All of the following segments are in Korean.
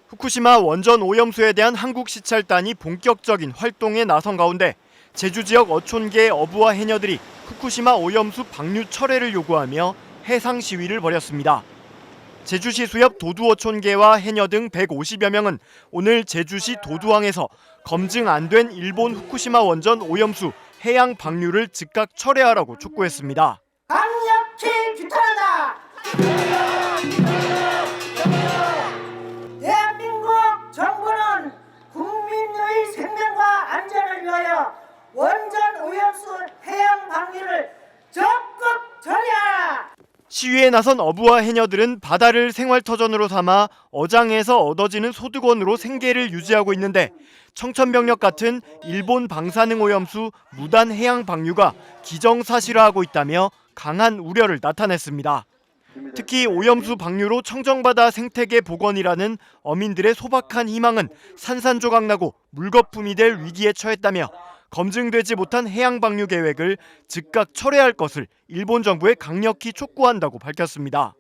후쿠시마 원전 오염수에 대한 한국 시찰단이 본격적인 활동에 나선 가운데 제주 지역 어촌계 어부와 해녀들이 후쿠시마 오염수 방류 철회를 요구하며 해상 시위를 벌였습니다. 제주시 수협 도두어촌계와 해녀 등 150여 명은 오늘 제주시 도두항에서 검증 안 된 일본 후쿠시마 원전 오염수 해양 방류를 즉각 철회하라고 촉구했습니다. 강력히 규탄한다. 대한민국 정부는 국민의 생명과 안전을 위하여 원전 오염수 해양 방류를 적극 철회하라. 시위에 나선 어부와 해녀들은 바다를 생활터전으로 삼아 어장에서 얻어지는 소득원으로 생계를 유지하고 있는데 청천벽력 같은 일본 방사능 오염수 무단 해양 방류가 기정사실화하고 있다며 강한 우려를 나타냈습니다. 특히 오염수 방류로 청정바다 생태계 복원이라는 어민들의 소박한 희망은 산산조각나고 물거품이 될 위기에 처했다며 검증되지 못한 해양 방류 계획을 즉각 철회할 것을 일본 정부에 강력히 촉구한다고 밝혔습니다.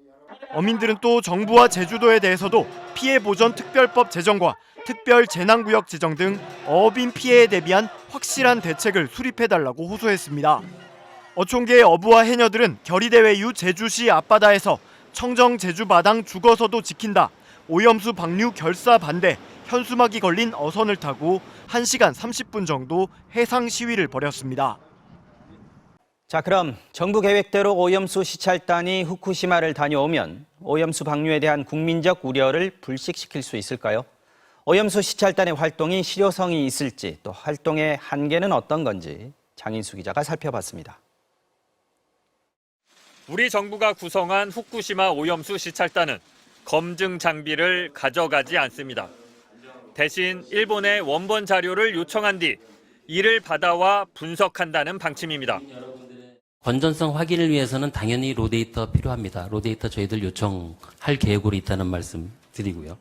어민들은 또 정부와 제주도에 대해서도 피해보전특별법 제정과 특별재난구역 제정 등 어민 피해에 대비한 확실한 대책을 수립해달라고 호소했습니다. 어촌계의 어부와 해녀들은 결의대회 이후 제주시 앞바다에서 청정 제주바당 죽어서도 지킨다, 오염수 방류 결사 반대, 현수막이 걸린 어선을 타고 1시간 30분 정도 해상 시위를 벌였습니다. 자, 그럼 정부 계획대로 오염수 시찰단이 후쿠시마를 다녀오면 오염수 방류에 대한 국민적 우려를 불식시킬 수 있을까요? 오염수 시찰단의 활동이 실효성이 있을지, 또 활동의 한계는 어떤 건지 장인수 기자가 살펴봤습니다. 우리 정부가 구성한 후쿠시마 오염수 시찰단은 검증 장비를 가져가지 않습니다. 대신 일본의 원본 자료를 요청한 뒤 이를 받아와 분석한다는 방침입니다. 건전성 확인을 위해서는 당연히 로데이터 필요합니다. 로데이터 저희들 요청할 계획으로 있다는 말씀 드리고요.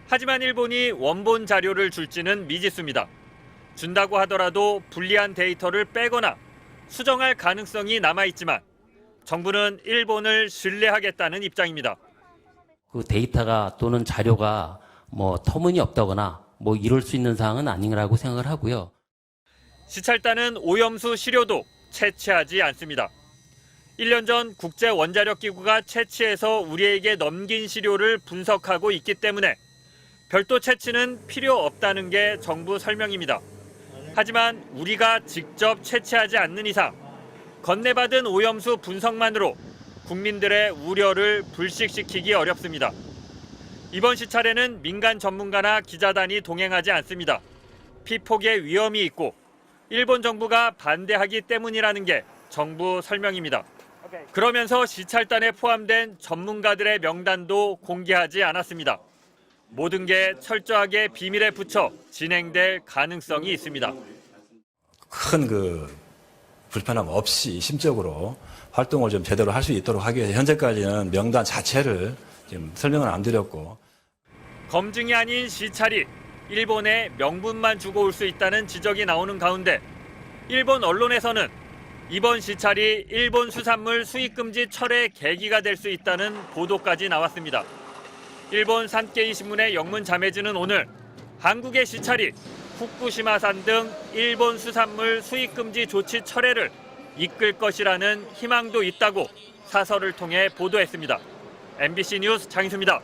하지만 일본이 원본 자료를 줄지는 미지수입니다. 준다고 하더라도 불리한 데이터를 빼거나 수정할 가능성이 남아있지만 정부는 일본을 신뢰하겠다는 입장입니다. 그 데이터가 또는 자료가 터무니없다거나 이럴 수 있는 사항은 아니라고 생각을 하고요. 시찰단은 오염수 시료도 채취하지 않습니다. 1년 전 국제원자력기구가 채취해서 우리에게 넘긴 시료를 분석하고 있기 때문에 별도 채취는 필요 없다는 게 정부 설명입니다. 하지만 우리가 직접 채취하지 않는 이상 건네받은 오염수 분석만으로 국민들의 우려를 불식시키기 어렵습니다. 이번 시찰에는 민간 전문가나 기자단이 동행하지 않습니다. 피폭의 위험이 있고 일본 정부가 반대하기 때문이라는 게 정부 설명입니다. 그러면서 시찰단에 포함된 전문가들의 명단도 공개하지 않았습니다. 모든 게 철저하게 비밀에 붙여 진행될 가능성이 있습니다. 큰 불편함 없이 심적으로 활동을 좀 제대로 할 수 있도록 하기 위해서 현재까지는 명단 자체를 지금 설명을 안 드렸고. 검증이 아닌 시찰이 일본에 명분만 주고 올 수 있다는 지적이 나오는 가운데 일본 언론에서는 이번 시찰이 일본 수산물 수입금지 철회 계기가 될 수 있다는 보도까지 나왔습니다. 일본 산케이 신문의 영문 자매지는 오늘 한국의 시찰이 후쿠시마산 등 일본 수산물 수입금지 조치 철회를 이끌 것이라는 희망도 있다고 사설을 통해 보도했습니다. MBC 뉴스 장인수입니다.